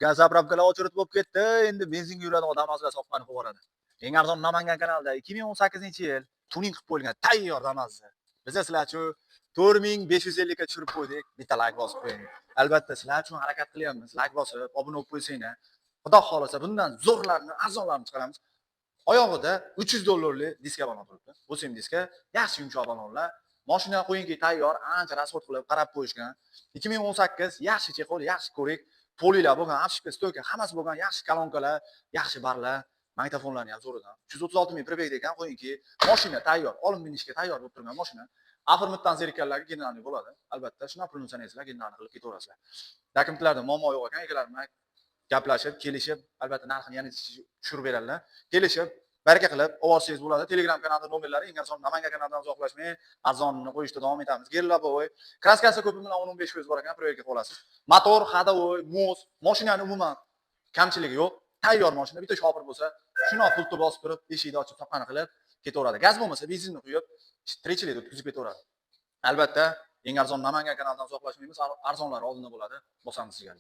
Gaz zapravkalar ochirit bo'lib ketdi. Endi benzinga yuradigan odam ozgina sopqani qilib yuboradi. Eng arzon Namangan kanalida 2018-yil tuning qilib qo'yilgan tayyor Damas'ni. Biz sizlarchu 4550 ga tushirib qo'ydik. Bitta like bosib qo'ying. Albatta sizlar uchun harakat qilyapmiz. Like bosib, obuna bo'lib qo'ysanglar. Xudo xolasa bundan zo'rlarni, arzonlarni chiqaramiz. Oyog'ida $300 diska balon turibdi. Bu sim diska yaxshi yumshoq balonlar. Mashina qo'yingki tayyor, ancha rasxod qilib qarab qo'yishgan. 2018 yaxshi chexol, yaxshi ko'rik, polilar bo'lgan, afshka stoyka, hammasi bo'lgan, yaxshi kolonkalar, yaxshi barlar, magnitofonlarni ham zo'ridan. 336 ming prebeg ekan qo'yingki, mashina tayyor, olib minishga tayyor bo'lib turgan mashina. Afirmitdan zerikallarga generalniy bo'ladi. Albatta, shuna pulni sanaysizlar, generalniy qilib ketaverasizlar. Dakim-tiklarda muammo yo'q ekan, akalar bilan gaplashib, kelishib, albatta narxini yana tushirib beradilar. Kelishib, baraka qilib olsangiz bo'ladi. Telegram kanalida nomerlari, eng arzon Namangan kanalidan uzoqlashmay, arzonni qo'yishda davom etamiz. Gerlabovoy, kraskasi ko'pi bilan 10-15% bor ekan, proyektga qolasiz. Motor, hadovoy, mos, mashinani umuman kamchiligi yo'q. Tayyor mashina, bitta shopir bo'lsa, shuni pultni bosib turib, eshikni ochib, soqqani qilib ketaveradi. Gaz bo'lmasa, benzinni quyib, tirikchilikda o'tkazib ketaveradi. Albatta, eng arzon Namangan kanalidan uzoqlashmaymiz, arzonlari oldinda bo'ladi. Bosamiz sizga.